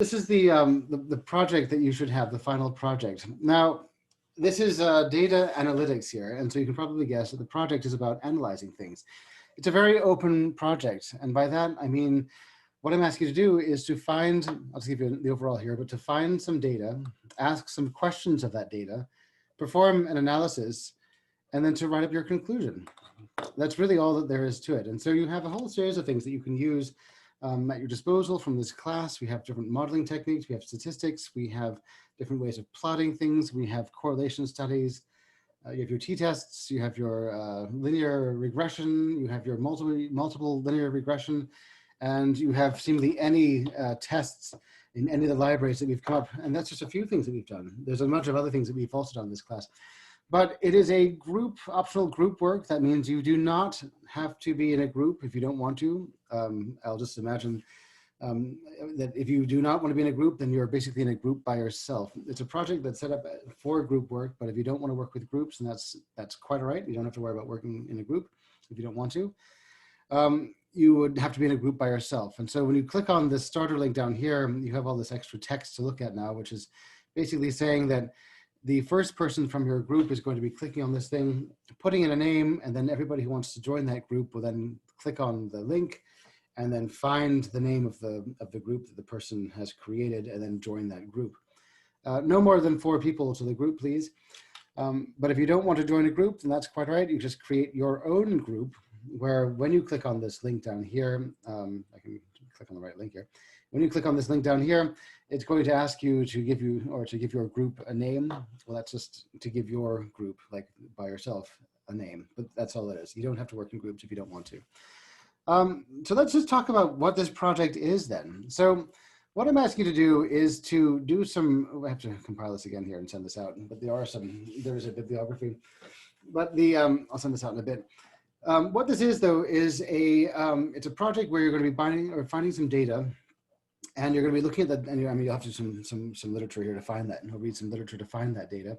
This is the project that you should have, the final project. Now, this is data analytics here, and so you can probably guess that the project is about analyzing things. It's a very open project, and by that I mean what I'm asking you to do is to find, I'll just give you the overall here, but to find some data, ask some questions of that data, perform an analysis, and then to write up your conclusion. That's really all that there is to it. And so you have a whole series of things that you can use at your disposal from this class. We have different modeling techniques, we have statistics, we have different ways of plotting things, we have correlation studies, you have your t-tests, you have your linear regression, you have your multiple linear regression, and you have seemingly any tests in any of the libraries that we've come up. And that's just a few things that we've done. There's a bunch of other things that we've also done in this class. But it is a group, optional group work. That means you do not have to be in a group if you don't want to. I'll just imagine that if you do not want to be in a group, then you're basically in a group by yourself. It's a project that's set up for group work, but if you don't want to work with groups, then that's quite all right. You don't have to worry about working in a group if you don't want to. You would have to be in a group by yourself. And so when you click on the starter link down here, you have all this extra text to look at now, which is basically saying that the first person from your group is going to be clicking on this thing, putting in a name, and then everybody who wants to join that group will then click on the link and then find the name of the group that the person has created and then join that group. No more than 4 people to the group, please. But if you don't want to join a group, then that's quite all right. You just create your own group where when you click on this link down here, I can click on the right link here. When you click on this link down here, it's going to ask you to give your group a name. Well, that's just to give your group, like by yourself, a name, but that's all it is. You don't have to work in groups if you don't want to. So let's just talk about what this project is then. So what I'm asking you to do is to do some, I have to compile this again here and send this out, but there is a bibliography, but I'll send this out in a bit. What this is though, is it's a project where you're going to be finding some data. And you're going to be looking at that, and I mean, you'll have to do some literature here to find that, and you'll read some literature to find that data.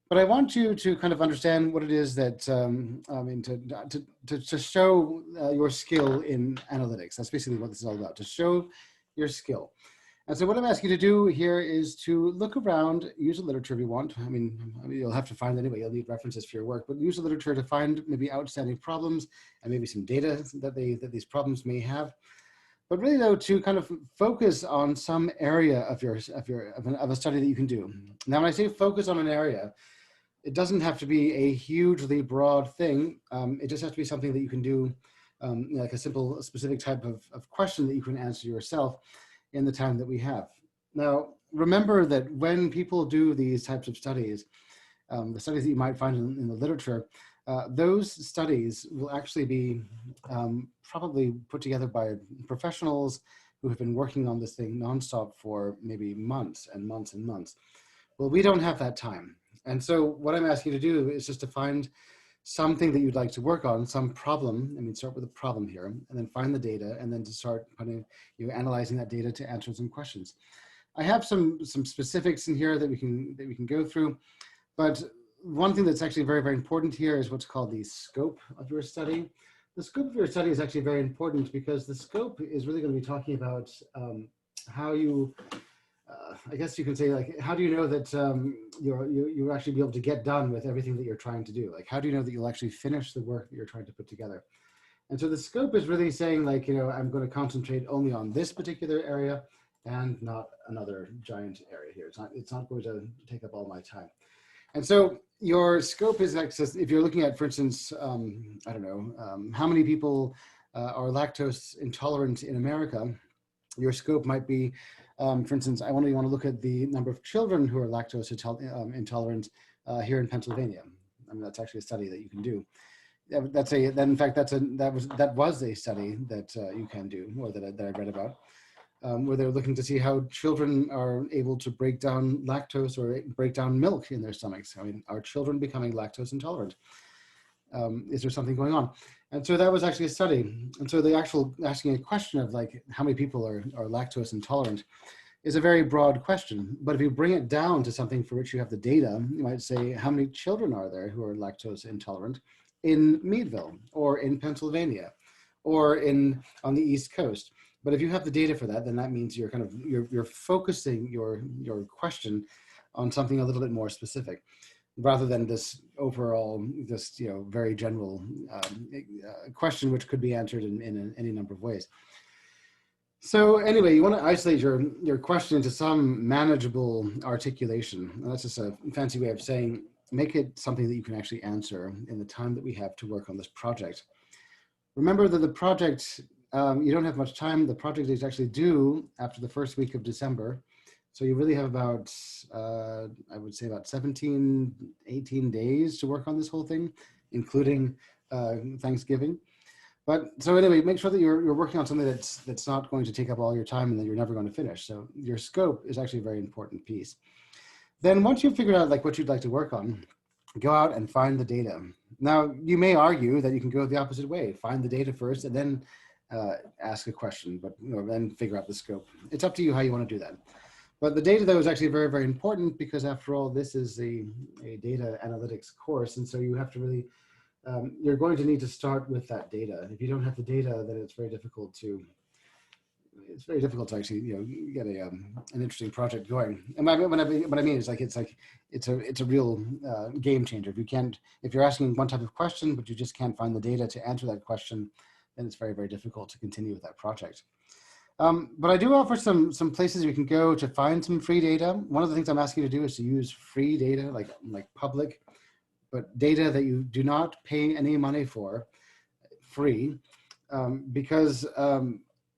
But I want you to kind of understand what it is that, I mean, to show your skill in analytics. That's basically what this is all about, to show your skill. And so what I'm asking you to do here is to look around, use the literature if you want. I mean, you'll have to find anyway, you'll need references for your work, but use the literature to find maybe outstanding problems and maybe some data that these problems may have. But really though, to kind of focus on some area of a study that you can do. Now, when I say focus on an area, it doesn't have to be a hugely broad thing. It just has to be something that you can do, like a simple, specific type of question that you can answer yourself in the time that we have. Now, remember that when people do these types of studies, the studies that you might find in the literature, those studies will actually be probably put together by professionals who have been working on this thing nonstop for maybe months and months and months. Well, we don't have that time. And so what I'm asking you to do is just to find something that you'd like to work on, some problem. I mean, start with a problem here, and then find the data, and then to start analyzing that data to answer some questions. I have some specifics in here that we can go through, but one thing that's actually very, very important here is what's called the scope of your study. The scope of your study is actually very important because the scope is really going to be talking about how you, I guess you can say, like, how do you know that you'll actually be able to get done with everything that you're trying to do? Like, how do you know that you'll actually finish the work that you're trying to put together? And so the scope is really saying, like, I'm going to concentrate only on this particular area and not another giant area here. It's not going to take up all my time. And so your scope is access. If you're looking at, for instance, I don't know, how many people are lactose intolerant in America, your scope might be, for instance, I only want to look at the number of children who are lactose intolerant here in Pennsylvania. I mean, that's actually a study that you can do. That was a study that you can do, or that I read about. Where they're looking to see how children are able to break down lactose or break down milk in their stomachs. I mean, are children becoming lactose intolerant? Is there something going on? And so that was actually a study. And so the actual asking a question of, like, how many people are lactose intolerant is a very broad question. But if you bring it down to something for which you have the data, you might say, how many children are there who are lactose intolerant in Meadville or in Pennsylvania or on the East Coast? But if you have the data for that, then that means you're kind of, you're focusing your question on something a little bit more specific, rather than this overall, just, very general question, which could be answered in any number of ways. So anyway, you want to isolate your question into some manageable articulation. And that's just a fancy way of saying, make it something that you can actually answer in the time that we have to work on this project. Remember that the project, you don't have much time. The project is actually due after the first week of December. So you really have about, I would say about 17, 18 days to work on this whole thing, including Thanksgiving. But so anyway, make sure that you're working on something that's not going to take up all your time and that you're never going to finish. So your scope is actually a very important piece. Then once you've figured out like what you'd like to work on, go out and find the data. Now, you may argue that you can go the opposite way, find the data first and then ask a question, but then figure out the scope. It's up to you how you want to do that. But the data, though, is actually very, very important because after all, this is a data analytics course. And so you have to really, you're going to need to start with that data. If you don't have the data, then it's very difficult to actually, get an interesting project going. And what I mean is it's a real game changer. If you're asking one type of question, but you just can't find the data to answer that question, then it's very, very difficult to continue with that project. But I do offer some places you can go to find some free data. One of the things I'm asking you to do is to use free data, like public, but data that you do not pay any money for, free, because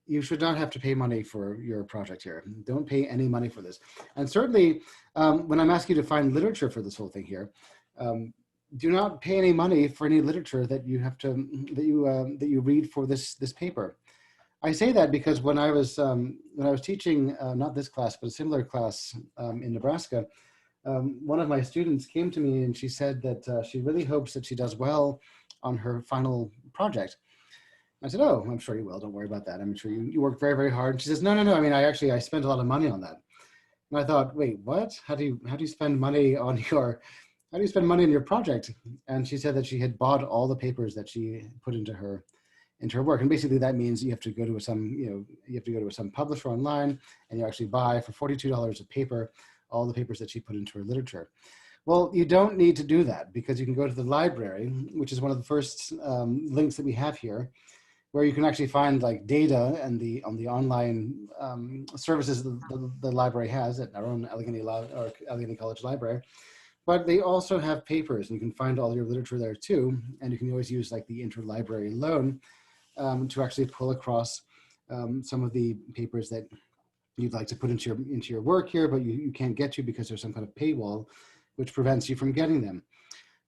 you should not have to pay money for your project here. Don't pay any money for this. And certainly, when I'm asking you to find literature for this whole thing here, do not pay any money for any literature that you have to that you read for this paper. I say that because when I was teaching, not this class, but a similar class in Nebraska, one of my students came to me and she said that she really hopes that she does well on her final project. I said, "Oh, I'm sure you will. Don't worry about that. I'm sure you work very, very hard." And she says, "No. I mean, I spent a lot of money on that." And I thought, "Wait, what? How do you spend money on your project?" And she said that she had bought all the papers that she put into her work. And basically that means you have to go to some publisher online and you actually buy for $42 a paper, all the papers that she put into her literature. Well, you don't need to do that because you can go to the library, which is one of the first links that we have here, where you can actually find like data and on the online services the library has at our own Allegheny College Library. But they also have papers and you can find all your literature there too. And you can always use like the interlibrary loan to actually pull across some of the papers that you'd like to put into your work here, but you can't get to because there's some kind of paywall which prevents you from getting them.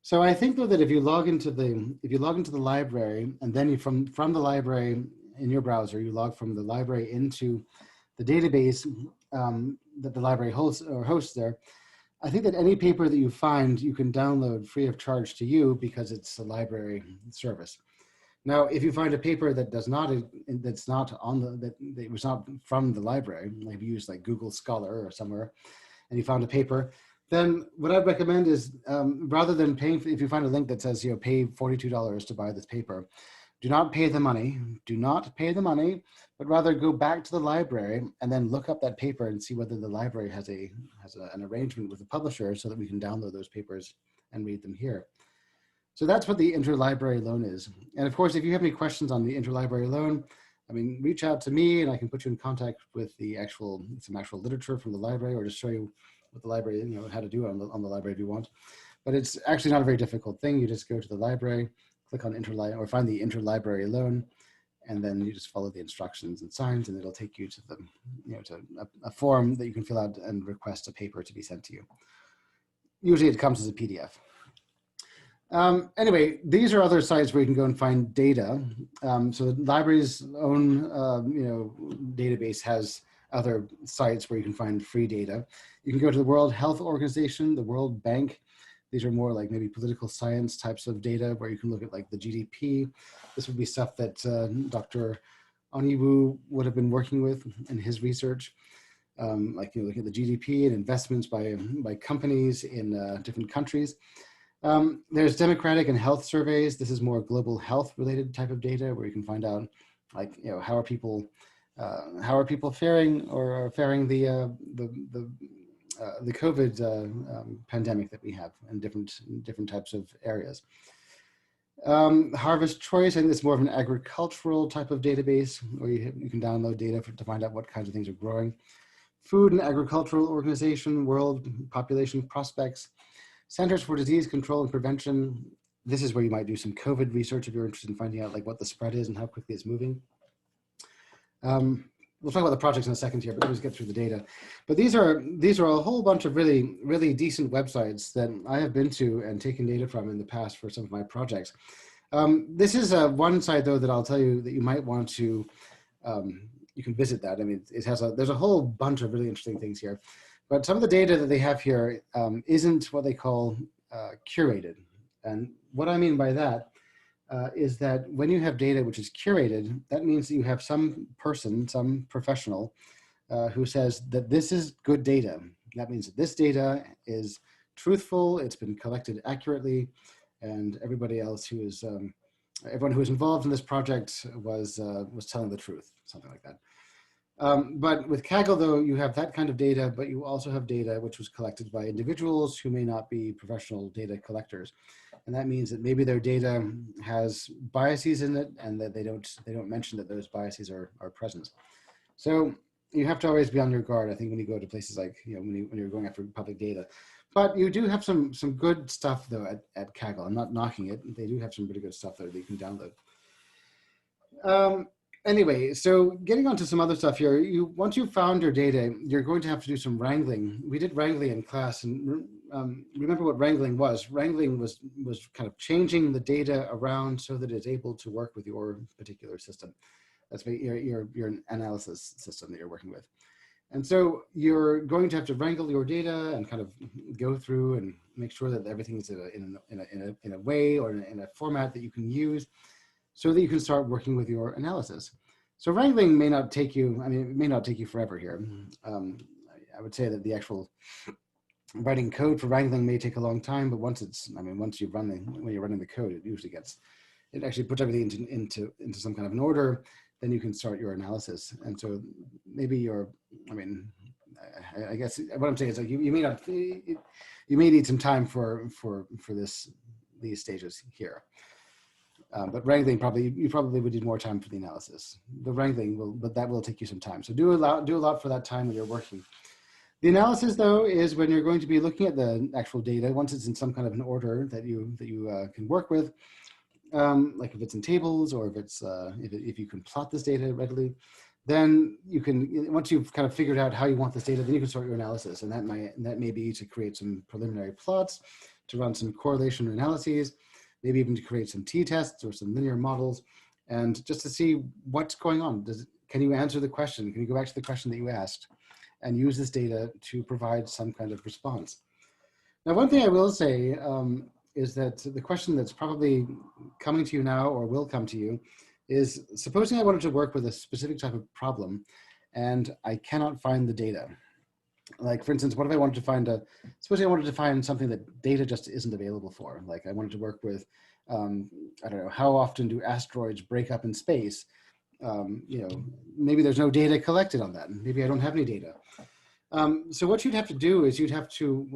So I think though that if you log into the library and then you from the library in your browser, you log from the library into the database that the library hosts there, I think that any paper that you find you can download free of charge to you because it's a library service. Now, if you find a paper that was not from the library, like you use like Google Scholar or somewhere, and you found a paper, then what I'd recommend is rather than paying, if you find a link that says, pay $42 to buy this paper, do not pay the money, but rather go back to the library and then look up that paper and see whether the library has an arrangement with the publisher so that we can download those papers and read them here. So that's what the interlibrary loan is. And of course, if you have any questions on the interlibrary loan, I mean, reach out to me and I can put you in contact with some actual literature from the library, or just show you what the library, how to do it on the library if you want. But it's actually not a very difficult thing. You just go to the library, click on or find the interlibrary loan, and then you just follow the instructions and signs, and it'll take you to to a form that you can fill out and request a paper to be sent to you. Usually it comes as a PDF. Anyway, these are other sites where you can go and find data. So the library's own, database has other sites where you can find free data. You can go to the World Health Organization, the World Bank. These are more like maybe political science types of data where you can look at like the GDP. This would be stuff that Dr. Oniwu would have been working with in his research. Looking at the GDP and investments by companies in different countries. There's demographic and health surveys. This is more global health related type of data where you can find out how are people How are people faring or faring the COVID pandemic that we have in different types of areas? Harvest Choice, I think it's more of an agricultural type of database where you can download data to find out what kinds of things are growing. Food and Agricultural Organization, World Population Prospects, Centers for Disease Control and Prevention. This is where you might do some COVID research if you're interested in finding out like what the spread is and how quickly it's moving. We'll talk about the projects in a second here, but let's get through the data. But these are a whole bunch of really decent websites that I have been to and taken data from in the past for some of my projects. This is one site though that I'll tell you that you might want to, you can visit that. I mean, there's a whole bunch of really interesting things here, but some of the data that they have here isn't what they call curated. And what I mean by that is that when you have data which is curated, that means that you have some person, some professional who says that this is good data. That means that this data is truthful, it's been collected accurately, and everybody else who is, everyone who was involved in this project was telling the truth, something like that. But with Kaggle though, you have that kind of data, but you also have data which was collected by individuals who may not be professional data collectors. And that means that maybe their data has biases in it and that they don't mention that those biases are present. So you have to always be on your guard, I think, when you go to places like, when you're going after public data. But you do have some good stuff though at Kaggle. I'm not knocking it. They do have some really good stuff there that you can download. Anyway, so getting onto some other stuff here, once you've found your data, you're going to have to do some wrangling. We did wrangling in class, and remember what wrangling was. Wrangling was kind of changing the data around so that it's able to work with your particular system. That's your analysis system that you're working with. And so you're going to have to wrangle your data and kind of go through and make sure that everything's in a way or in a format that you can use, so that you can start working with your analysis. So wrangling may not take you, it may not take you forever here. I would say that the actual writing code for wrangling may take a long time, but once when you're running the code, it actually puts everything into some kind of an order, then you can start your analysis. And so maybe I guess what I'm saying is like you may need some time for these stages here. But wrangling you probably would need more time for the analysis. The wrangling that will take you some time. So do a lot for that time when you're working. The analysis though is when you're going to be looking at the actual data, once it's in some kind of an order that you can work with, like if it's in tables or if you can plot this data readily, then you can, once you've kind of figured out how you want this data, then you can start your analysis. And that may be to create some preliminary plots, to run some correlation analyses, maybe even to create some t-tests or some linear models, and just to see what's going on. Can you answer the question? Can you go back to the question that you asked and use this data to provide some kind of response? Now, one thing I will say is that the question that's probably coming to you now or will come to you is, supposing I wanted to work with a specific type of problem and I cannot find the data. Like, for instance, what if I wanted to supposing I wanted to find something that data just isn't available for? Like I wanted to work with, I don't know, how often do asteroids break up in space? Maybe there's no data collected on that. Maybe I don't have any data. So what you'd have to do is you'd have to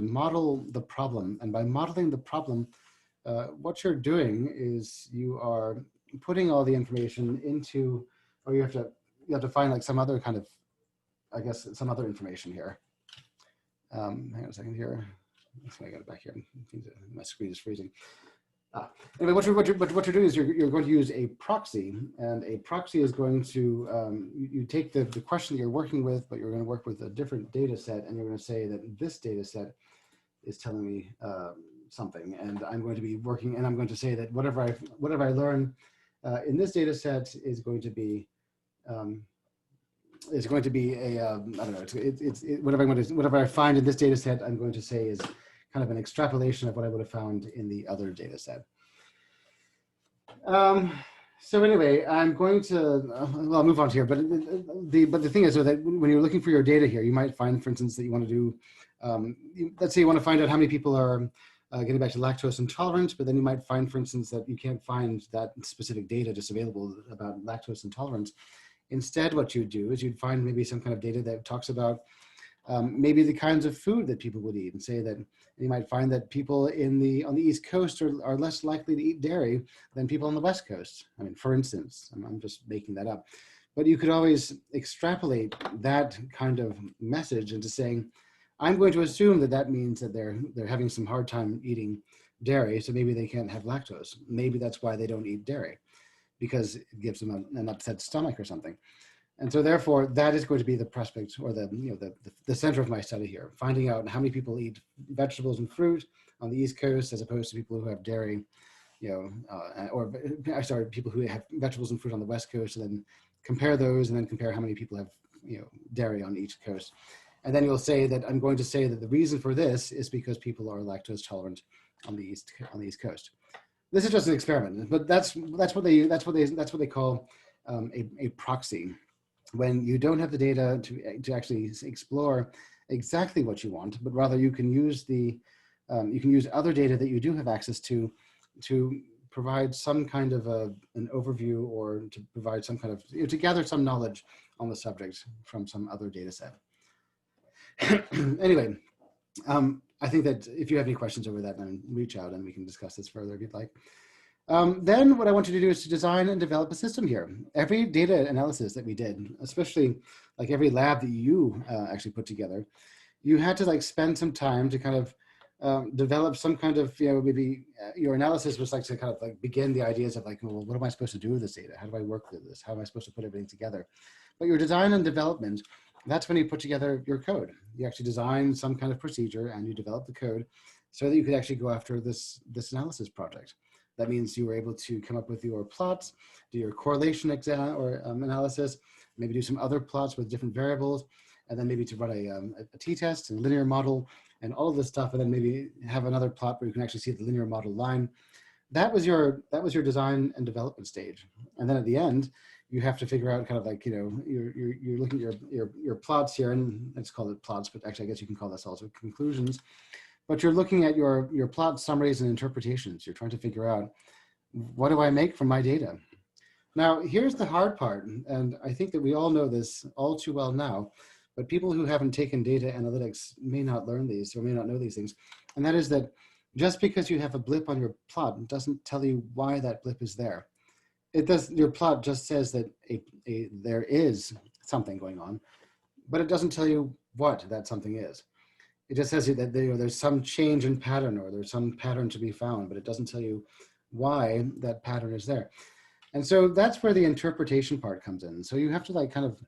model the problem. And by modeling the problem, what you're doing is you are putting all the information into, or you have to find like some other kind of, I guess, some other information here. Hang on a second here. That's why I got it back here. My screen is freezing. Anyway, what you're doing is you're going to use a proxy, and a proxy is going to, you take the question that you're working with, but you're going to work with a different data set, and you're going to say that this data set is telling me something, and I'm going to be working, and I'm going to say that whatever I learn in this data set is going to be I don't know, whatever I find in this data set, I'm going to say is kind of an extrapolation of what I would have found in the other data set. So anyway, I'm going to, I'll move on here, but the thing is that when you're looking for your data here, you might find, for instance, that you want to do, let's say you want to find out how many people are getting back to lactose intolerance, but then you might find, for instance, that you can't find that specific data just available about lactose intolerance Instead, what you'd do is you'd find maybe some kind of data that talks about maybe the kinds of food that people would eat, and say that you might find that people on the East Coast are less likely to eat dairy than people on the West Coast. I mean, for instance, I'm just making that up. But you could always extrapolate that kind of message into saying, I'm going to assume that that means that they're having some hard time eating dairy, so maybe they can't have lactose. Maybe that's why they don't eat dairy, because it gives them an upset stomach or something. And so therefore, that is going to be the prospect, or the center of my study here, finding out how many people eat vegetables and fruit on the East Coast as opposed to people who have dairy, or sorry, people who have vegetables and fruit on the West Coast, and then compare those, and then compare how many people have dairy on each coast. And then you'll say that I'm going to say that the reason for this is because people are lactose tolerant on the East Coast. This is just an experiment, but that's what they call a proxy. When you don't have the data to actually explore exactly what you want, but rather you can use other data that you do have access to provide some kind of an overview, or to provide some kind of, to gather some knowledge on the subject from some other data set. Anyway, I think that if you have any questions over that, then reach out and we can discuss this further if you'd like. Then what I want you to do is to design and develop a system here. Every data analysis that we did, especially like every lab that you actually put together, you had to like spend some time to kind of develop some kind of, maybe your analysis was like to kind of like begin the ideas of like, well, what am I supposed to do with this data? How do I work with this? How am I supposed to put everything together? But your design and development, that's when you put together your code. You actually design some kind of procedure and you develop the code so that you could actually go after this analysis project. That means you were able to come up with your plots, do your correlation analysis, maybe do some other plots with different variables, and then maybe to run a t-test and a linear model and all of this stuff, and then maybe have another plot where you can actually see the linear model line. That was your design and development stage. And then at the end, you have to figure out kind of like, you're looking at your plots here, and let's call it plots, but actually I guess you can call this also conclusions. But you're looking at your plot summaries and interpretations. You're trying to figure out, what do I make from my data? Now, here's the hard part, and I think that we all know this all too well now, but people who haven't taken data analytics may not learn these or may not know these things. And that is that just because you have a blip on your plot doesn't tell you why that blip is there. It does. Your plot just says that there is something going on, but it doesn't tell you what that something is. It just says that there's some change in pattern, or there's some pattern to be found, but it doesn't tell you why that pattern is there. And so that's where the interpretation part comes in. So you have to like kind of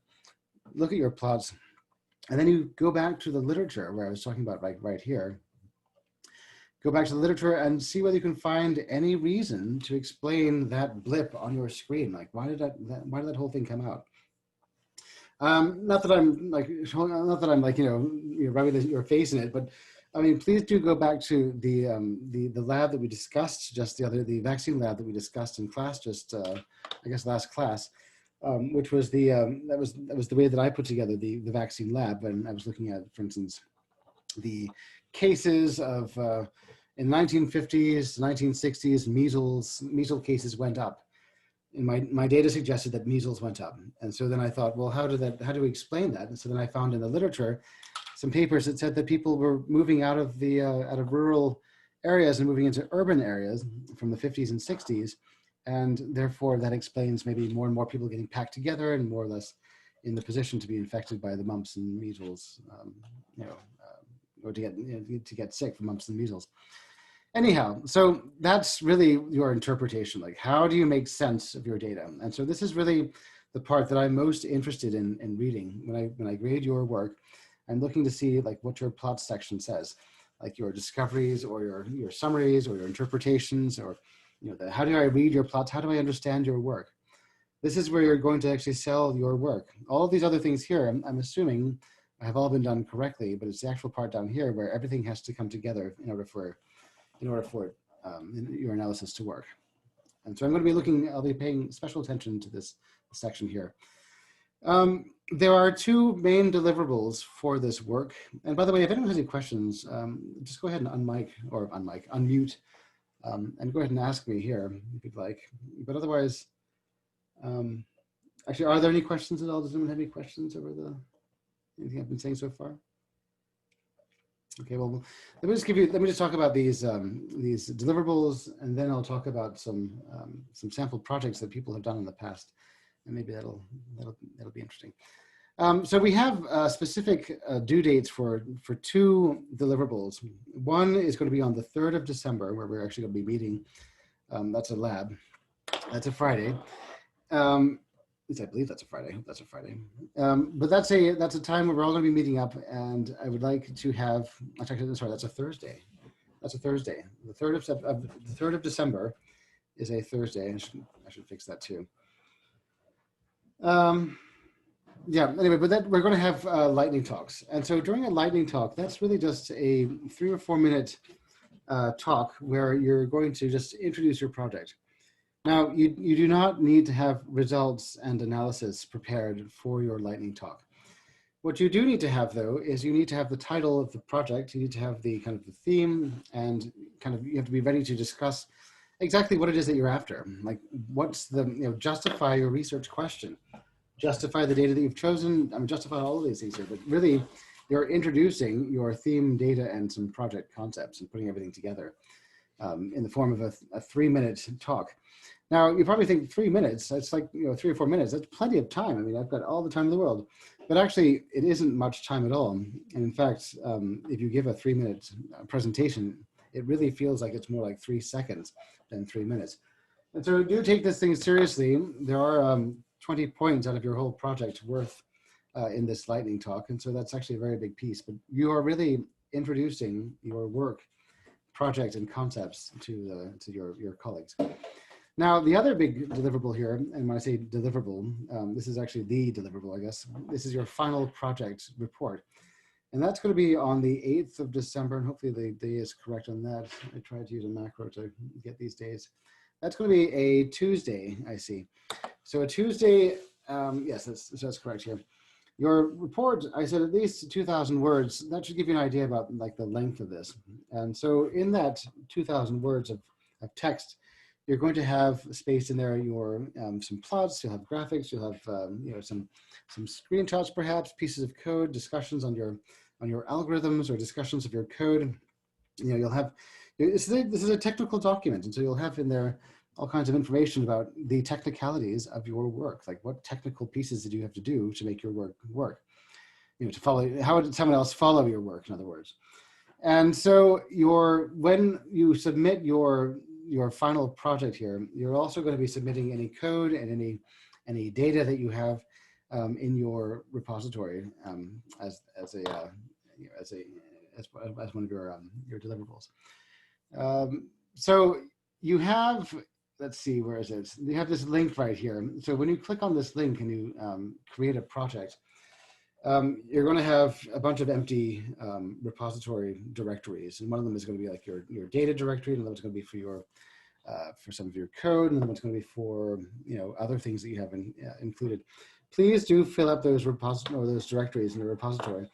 look at your plots, and then you go back to the literature where I was talking about, like right here. Go back to the literature and see whether you can find any reason to explain that blip on your screen. Like, why did that whole thing come out? Not that I'm like rubbing your face in it, but I mean, please do go back to the lab that we discussed the vaccine lab that we discussed in class just I guess last class, which was that was the way that I put together the vaccine lab, and I was looking at, for instance, the cases of in 1950s, 1960s, measles cases went up. And my data suggested that measles went up. And so then I thought, well, how do we explain that? And so then I found in the literature some papers that said that people were moving out of rural areas and moving into urban areas from the 50s and 60s. And therefore that explains maybe more and more people getting packed together and more or less in the position to be infected by the mumps and measles, or to get sick from mumps and measles. Anyhow, so that's really your interpretation. Like, how do you make sense of your data? And so this is really the part that I'm most interested in reading when I grade your work. I'm looking to see like what your plot section says, like your discoveries or your summaries or your interpretations, or how do I read your plots? How do I understand your work? This is where you're going to actually sell your work. All of these other things here, I'm assuming, have all been done correctly, but it's the actual part down here where everything has to come together in order for your analysis to work. And so I'll be paying special attention to this section here. There are two main deliverables for this work. And by the way, if anyone has any questions, just go ahead and unmute, and go ahead and ask me here if you'd like. But otherwise, Actually, are there any questions at all? Does anyone have any questions over anything I've been saying so far? Okay, well, let me just talk about these deliverables, and then I'll talk about some sample projects that people have done in the past, and maybe that'll be interesting. So we have specific due dates for two deliverables. One is going to be on the 3rd of December, where we're actually going to be meeting. That's a lab. That's a Friday. At least I believe that's a Friday. I hope that's a Friday. But that's a time where we're all going to be meeting up, and I would like to have. Actually, sorry, that's a Thursday. That's a Thursday. The 3rd of December is a Thursday. I should fix that too. Yeah. Anyway, but we're going to have lightning talks, and so during a lightning talk, that's really just a 3 or 4 minute talk where you're going to just introduce your project. Now, you do not need to have results and analysis prepared for your lightning talk. What you do need to have, though, is you need to have the title of the project, you need to have the kind of the theme, and you have to be ready to discuss exactly what it is that you're after. Like, what's justify your research question, justify the data that you've chosen, justify all of these things here, but really, you're introducing your theme, data, and some project concepts and putting everything together in the form of a 3 minute talk. Now, you probably think 3 minutes, that's like 3 or 4 minutes, that's plenty of time. I mean, I've got all the time in the world, but actually it isn't much time at all. And in fact, if you give a 3 minute presentation, it really feels like it's more like 3 seconds than 3 minutes. And so do take this thing seriously. There are 20 points out of your whole project worth in this lightning talk. And so that's actually a very big piece, but you are really introducing your work, project, and concepts to your colleagues. Now, the other big deliverable here, and when I say deliverable, this is actually the deliverable, I guess. This is your final project report. And that's going to be on the 8th of December, and hopefully the day is correct on that. I tried to use a macro to get these days. That's going to be a Tuesday, I see. So a Tuesday, yes, that's correct here. Your report, I said at least 2,000 words. That should give you an idea about like the length of this. And so in that 2,000 words of text, you're going to have space in there, some plots, you'll have graphics, you'll have some screenshots, perhaps pieces of code, discussions on your algorithms or discussions of your code. You'll have this is a technical document, and so you'll have in there all kinds of information about the technicalities of your work, like what technical pieces did you have to do to make your work, to follow. How did someone else follow your work? In other words, and so when you submit your final project here, you're also going to be submitting any code and any data that you have in your repository as one of your deliverables. So you have, let's see, where is it? You have this link right here. So when you click on this link and you create a project, you're going to have a bunch of empty repository directories, and one of them is going to be like your data directory, and another one's going to be for some of your code, and another one's going to be for other things that you have included. Please do fill up those those directories in your repository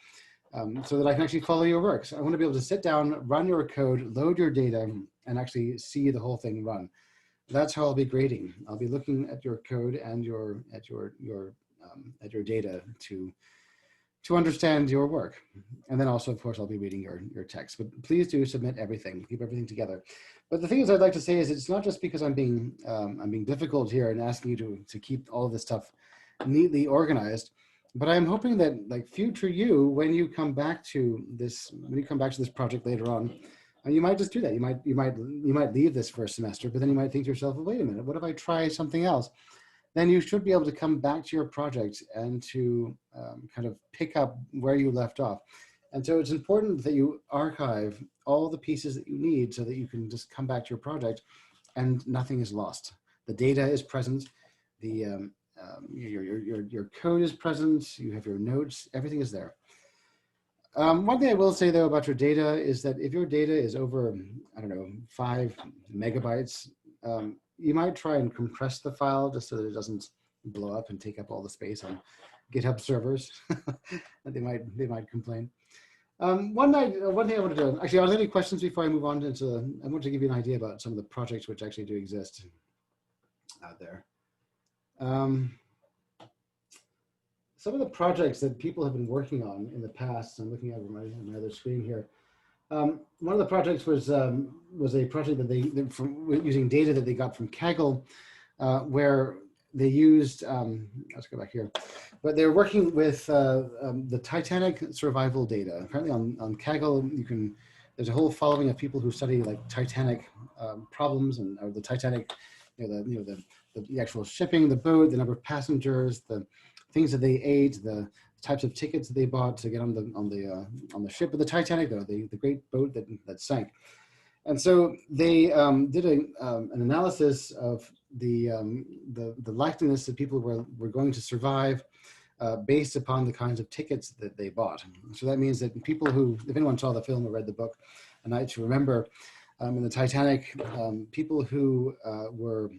so that I can actually follow your work. So I want to be able to sit down, run your code, load your data, and actually see the whole thing run. That's how I'll be grading. I'll be looking at your code and at your data to understand your work. And then also, of course, I'll be reading your text. But please do submit everything, keep everything together. But the things I'd like to say is it's not just because I'm being difficult here and asking you to keep all of this stuff neatly organized, but I'm hoping that like future you, when you come back to this project later on, and you might just do that. You might leave this for a semester, but then you might think to yourself, well, wait a minute, what if I try something else? Then you should be able to come back to your project and to kind of pick up where you left off. And so it's important that you archive all the pieces that you need so that you can just come back to your project and nothing is lost. The data is present, your code is present, you have your notes, everything is there. One thing I will say though about your data is that if your data is over, 5 megabytes, you might try and compress the file just so that it doesn't blow up and take up all the space on GitHub servers. they might complain. One thing I want to do, actually, are there any questions before I move on I want to give you an idea about some of the projects which actually do exist out there. some of the projects that people have been working on in the past. I'm looking over my other screen here. One of the projects was a project that from using data that they got from Kaggle, where they used, let's go back here, but they're working with the Titanic survival data. Apparently on Kaggle, there's a whole following of people who study like Titanic problems or the Titanic, the actual shipping, the boat, the number of passengers, the things that they ate, the types of tickets that they bought to get on the ship of the Titanic, the great boat that sank. And so they did an analysis of the likeliness that people were going to survive based upon the kinds of tickets that they bought. So that means that people who, if anyone saw the film or read the book, A Night to Remember, in the Titanic, people who were,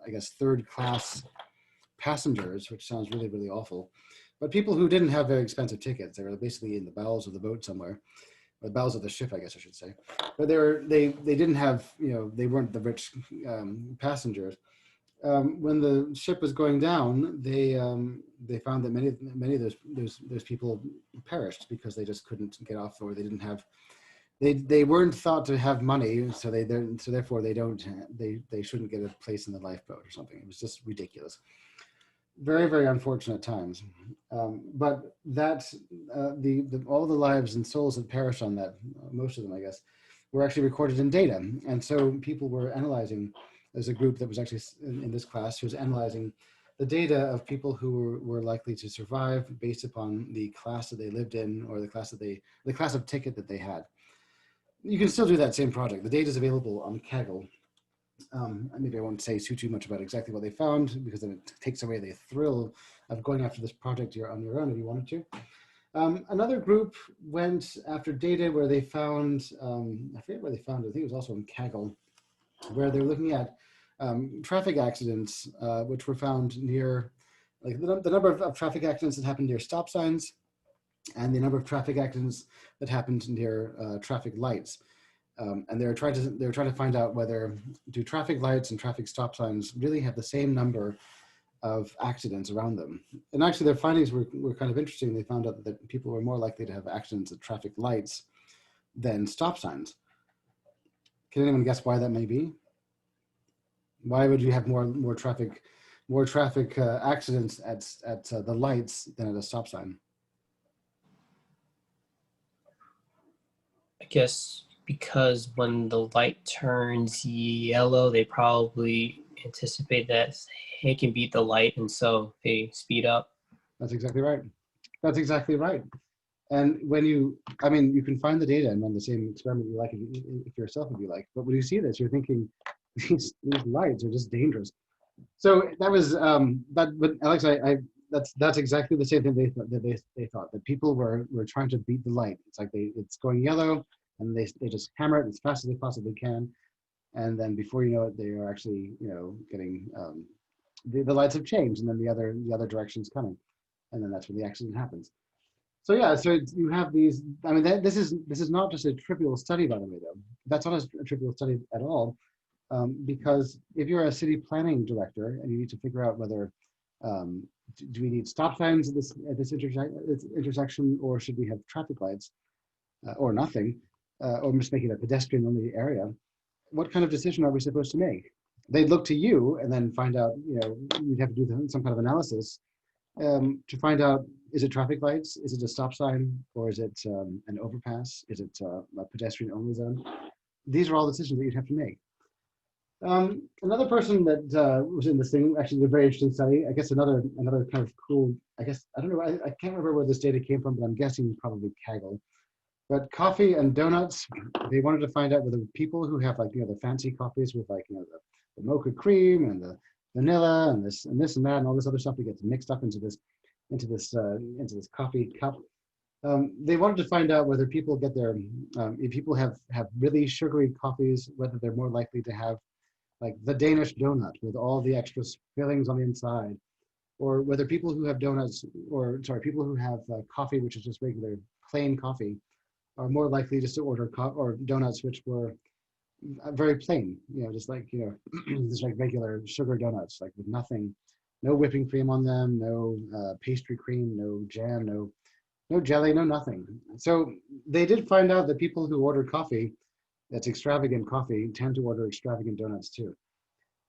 I guess, third class passengers, which sounds really, really awful, but people who didn't have very expensive tickets, they were basically in the bowels of the boat somewhere, or the bowels of the ship, I guess I should say. But they didn't have, they weren't the rich passengers. When the ship was going down, they found that many of those people perished because they just couldn't get off, or they didn't have, they weren't thought to have money, so therefore they shouldn't get a place in the lifeboat or something. It was just ridiculous. Very, very unfortunate times, but that's all the lives and souls that perished on that, most of them, I guess, were actually recorded in data. And so people were analyzing, as a group that was actually in this class, who was analyzing the data of people who were likely to survive based upon the class that they lived in, or the class of ticket that they had. You can still do that same project. The data is available on Kaggle. Maybe I won't say too much about exactly what they found, because then it takes away the thrill of going after this project on your own if you wanted to. Another group went after data where they found, I forget where they found it, I think it was also in Kaggle, where they're looking at traffic accidents, which were found near, like the number of traffic accidents that happened near stop signs, and the number of traffic accidents that happened near traffic lights. And they're trying to find out whether do traffic lights and traffic stop signs really have the same number of accidents around them. And actually their findings were kind of interesting. They found out that people were more likely to have accidents at traffic lights than stop signs. Can anyone guess why that may be? Why would you have more traffic accidents at the lights than at a stop sign? I guess because when the light turns yellow, they probably anticipate that it can beat the light, and so they speed up. That's exactly right. That's exactly right. And when you can find the data and run the same experiment you like if yourself if you like. But when you see this, you're thinking these lights are just dangerous. So that was but Alex, that's exactly the same thing they thought, that people were trying to beat the light. It's like it's going yellow, and they just hammer it as fast as they possibly can, and then before you know it, they are actually getting the lights have changed, and then the other direction's coming, and then that's when the accident happens. So yeah, so you have these. I mean, this is not just a trivial study, by the way, though. That's not a trivial study at all, because if you're a city planning director and you need to figure out whether do we need stop signs at this intersection, or should we have traffic lights, or nothing, or just make it a pedestrian-only area, what kind of decision are we supposed to make? They'd look to you and then find out. You'd have to do some kind of analysis to find out, is it traffic lights? Is it a stop sign? Or is it an overpass? Is it a pedestrian only zone? These are all decisions that you'd have to make. Another person that was in this thing, actually did a very interesting study, I guess another kind of cool, I guess, I don't know, I can't remember where this data came from, but I'm guessing probably Kaggle. But coffee and donuts, they wanted to find out whether people who have the fancy coffees with the mocha cream and the vanilla and this and that and all this other stuff that gets mixed up into this coffee cup. They wanted to find out whether people get if people have really sugary coffees, whether they're more likely to have like the Danish donut with all the extra fillings on the inside, or whether people who have people who have coffee, which is just regular plain coffee, are more likely just to order or donuts which were very plain, just like just like regular sugar donuts, like with nothing No whipping cream on them, no pastry cream, no jam, no jelly, no nothing. So they did find out that people who order coffee that's extravagant coffee tend to order extravagant donuts too,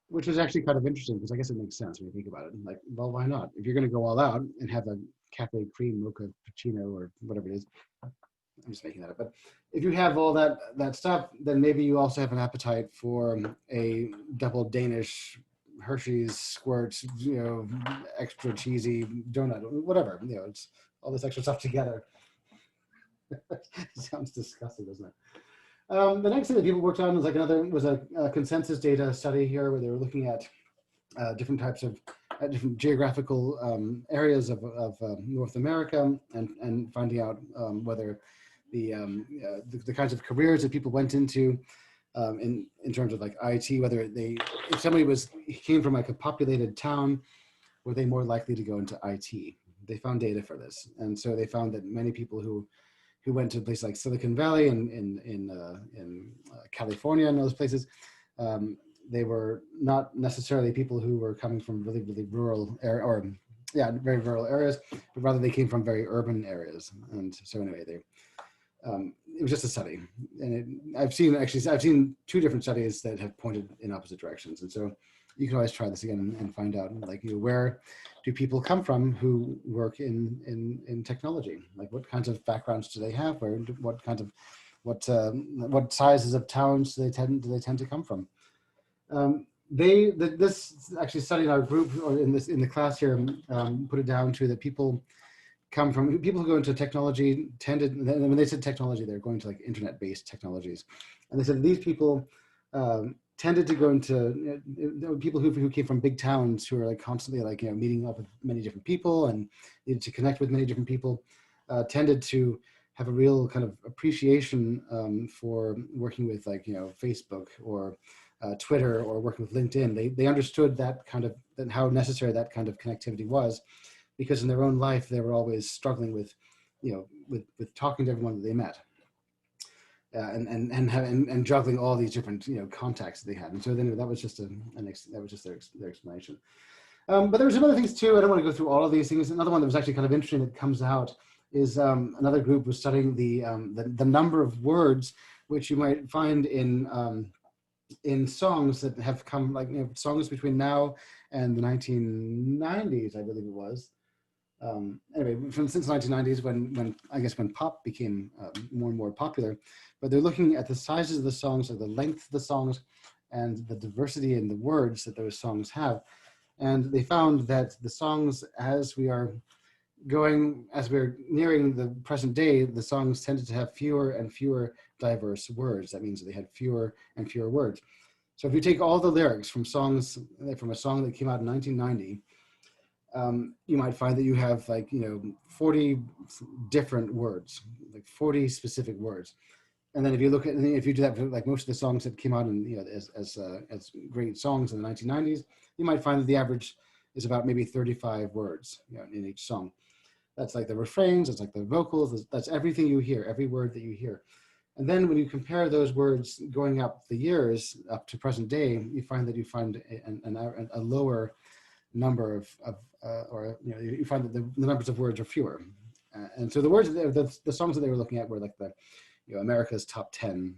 which was actually kind of interesting because I guess it makes sense when you think about it. Like, well, why not? If you're going to go all out and have a cafe cream mocha puccino or whatever it is, I'm just making that up. But if you have all that stuff, then maybe you also have an appetite for a double Danish Hershey's squirt, extra cheesy donut, whatever. It's all this extra stuff together. Sounds disgusting, doesn't it? The next thing that people worked on was a consensus data study here where they were looking at different types of different geographical areas of North America and finding out whether the kinds of careers that people went into in terms of like IT, whether if somebody came from like a populated town, were they more likely to go into IT? They found data for this, and so they found that many people who went to places like Silicon Valley in California and those places, they were not necessarily people who were coming from really, really rural very rural areas, but rather they came from very urban areas. And so anyway, it was just a study, and I've seen two different studies that have pointed in opposite directions. And so you can always try this again and find out, like, where do people come from who work in technology? Like, what kinds of backgrounds do they have? What sizes of towns do they tend to come from? This actually study in our group or in the class here put it down to that people who go into technology when they said technology, they're going to like internet-based technologies, and they said these people tended to go into people who came from big towns who are like constantly like meeting up with many different people and needed to connect with many different people, tended to have a real kind of appreciation for working with like Facebook or Twitter or working with LinkedIn. They understood that how necessary that kind of connectivity was, because in their own life they were always struggling with talking to everyone that they met. And juggling all these different contacts that they had, and so then that was just their explanation. But there were some other things too. I don't want to go through all of these things. Another one that was actually kind of interesting that comes out is another group was studying the number of words which you might find in songs that have come, like songs between now and the 1990s, I believe it was. Anyway, since the 1990s, when pop became more and more popular, but they're looking at the sizes of the songs, or the length of the songs, and the diversity in the words that those songs have. And they found that the songs, as we're nearing the present day, the songs tended to have fewer and fewer diverse words. That means that they had fewer and fewer words. So if you take all the lyrics from a song that came out in 1990, you might find that you have 40 different words, like 40 specific words. And then if you do that for like most of the songs that came out as great songs in the 1990s, you might find that the average is about maybe 35 words in each song. That's like the refrains, that's like the vocals, that's everything you hear, every word that you hear. And then when you compare those words going up the years up to present day, you find a lower number you find that the numbers of words are fewer. And so the songs that they were looking at were like the America's top 10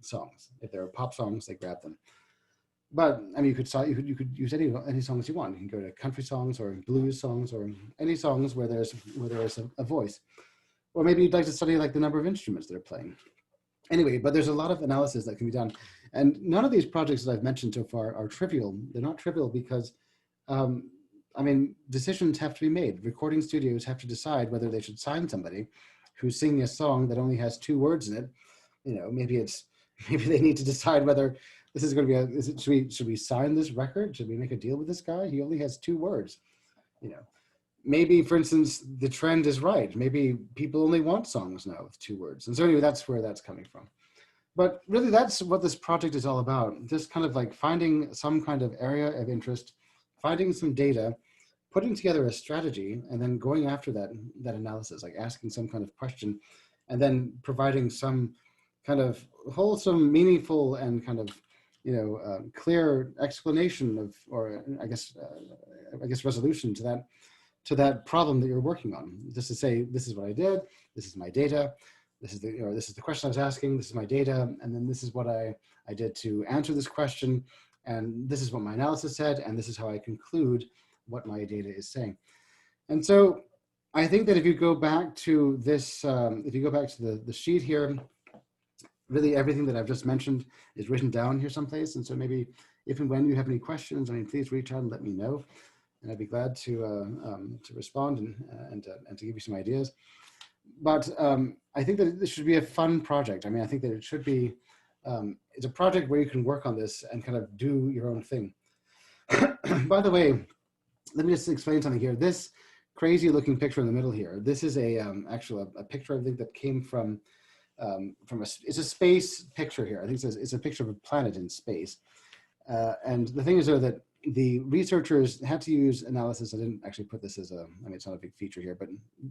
songs. If there were pop songs, they grabbed them. But I mean, you could use any songs you want. You can go to country songs or blues songs or any songs where there's a voice. Or maybe you'd like to study like the number of instruments that are playing. Anyway, but there's a lot of analysis that can be done. And none of these projects that I've mentioned so far are trivial. They're not trivial because decisions have to be made. Recording studios have to decide whether they should sign somebody who's singing a song that only has 2 words in it. Maybe they need to decide whether this is going to be should we sign this record? Should we make a deal with this guy? He only has 2 words. Maybe, for instance, the trend is right. Maybe people only want songs now with 2 words. And so anyway, that's where that's coming from. But really, that's what this project is all about. Just kind of like finding some kind of area of interest, finding some data, putting together a strategy, and then going after that analysis, like asking some kind of question, and then providing some kind of wholesome, meaningful, and kind of clear explanation of, or I guess resolution to that problem that you're working on. Just to say, this is what I did, this is my data, this is the question I was asking, this is my data, and then this is what I did to answer this question, and this is what my analysis said, and this is how I conclude what my data is saying. And so I think that if you go back to this, if you go back to the sheet here, really everything that I've just mentioned is written down here someplace. And so maybe if and when you have any questions, I mean, please reach out and let me know. And I'd be glad to respond and to give you some ideas. But I think that this should be a fun project. I mean, I think that it should be, it's a project where you can work on this and kind of do your own thing. By the way, let me just explain something here. This crazy looking picture in the middle here, this is actually a picture I think that came from it's a space picture here. I think it's a picture of a planet in space. And the thing is though that the researchers had to use analysis. I didn't actually put this as I mean, it's not a big feature here, but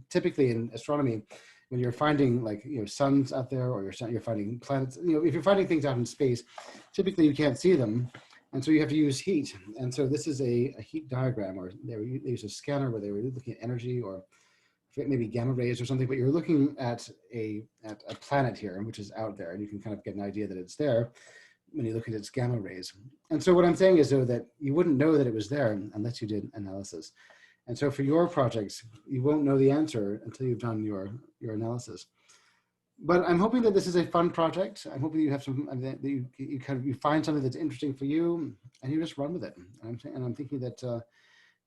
typically in astronomy, when you're finding like, suns out there, or you're finding planets, if you're finding things out in space, typically you can't see them. And so you have to use heat. And so this is a heat diagram, or they used a scanner where they were looking at energy, or maybe gamma rays or something, but you're looking at a planet here, which is out there, and you can kind of get an idea that it's there when you look at its gamma rays. And so what I'm saying is though that you wouldn't know that it was there unless you did analysis. And so for your projects, you won't know the answer until you've done your analysis. But I'm hoping that this is a fun project. I'm hoping you have that you find something that's interesting for you, and you just run with it. And I'm thinking that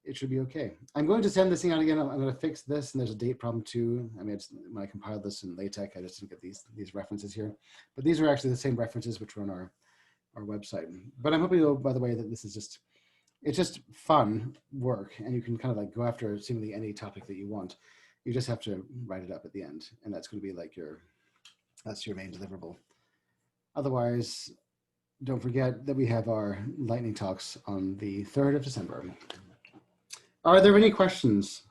it should be okay. I'm going to send this thing out again. I'm going to fix this, and there's a date problem too. I mean, when I compiled this in LaTeX, I just didn't get these references here. But these are actually the same references which were on our website. But I'm hoping, by the way, that this is it's just fun work, and you can kind of like go after seemingly any topic that you want. You just have to write it up at the end, and that's going to be like that's your main deliverable. Otherwise, don't forget that we have our lightning talks on the 3rd of December. Are there any questions?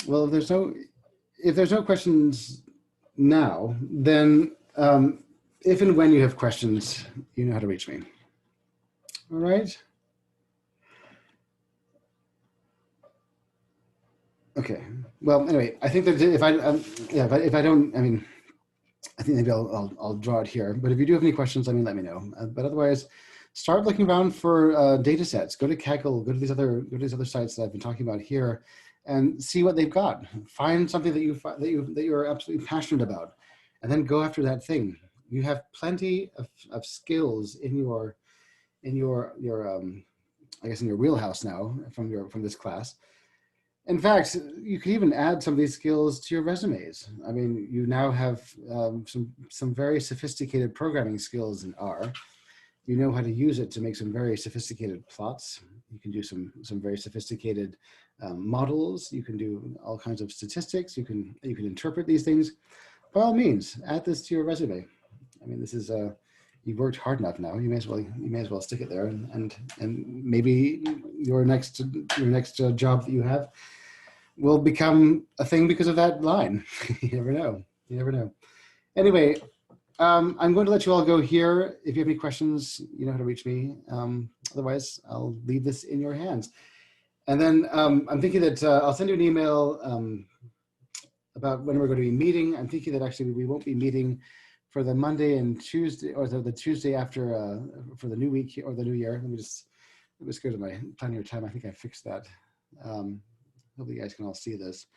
Well, if there's no questions now, then if and when you have questions, you know how to reach me. All right. Okay. Well, anyway, I think that if I don't, I mean, I think maybe I'll draw it here. But if you do have any questions, I mean, let me know. But otherwise, start looking around for data sets. Go to Kaggle. Go to these other sites that I've been talking about here, and see what they've got. Find something that you're absolutely passionate about, and then go after that thing. You have plenty of skills in your I guess in your wheelhouse now from this class. In fact, you could even add some of these skills to your resumes. I mean, you now have some very sophisticated programming skills in R. You know how to use it to make some very sophisticated plots. You can do some very sophisticated models. You can do all kinds of statistics. You can interpret these things. By all means, add this to your resume. I mean, this is you've worked hard enough now. You may as well stick it there, and maybe your next job that you have will become a thing because of that line. You never know. You never know. Anyway, I'm going to let you all go here. If you have any questions, you know how to reach me. Otherwise, I'll leave this in your hands. And then I'm thinking that I'll send you an email about when we're going to be meeting. I'm thinking that actually we won't be meeting for the Monday and Tuesday, or the Tuesday after for the new week or the new year. Let me just go to my planning your time. I think I fixed that. Hopefully you guys can all see this.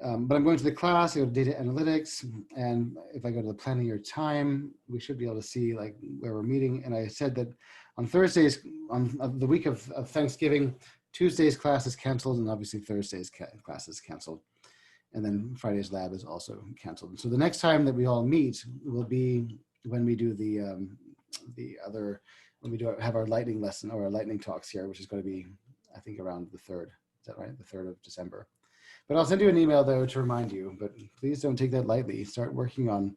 But I'm going to the class, I go to data analytics, and if I go to the planning your time, we should be able to see like where we're meeting. And I said that on Thursdays, on the week of Thanksgiving, Tuesday's class is canceled, and obviously Thursday's class is canceled. And then Friday's lab is also canceled. So the next time that we all meet will be when we do have our lightning lesson or our lightning talks here, which is going to be, I think, around the 3rd. Is that right? The 3rd of December. But I'll send you an email though to remind you. But please don't take that lightly. Start working on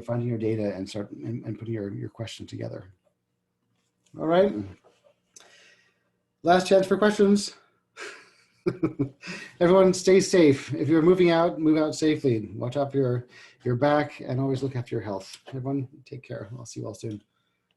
finding your data and start and putting your question together. All right. Last chance for questions. Everyone stay safe. If you're moving out, move out safely. Watch out for your back and always look after your health. Everyone take care. I'll see you all soon.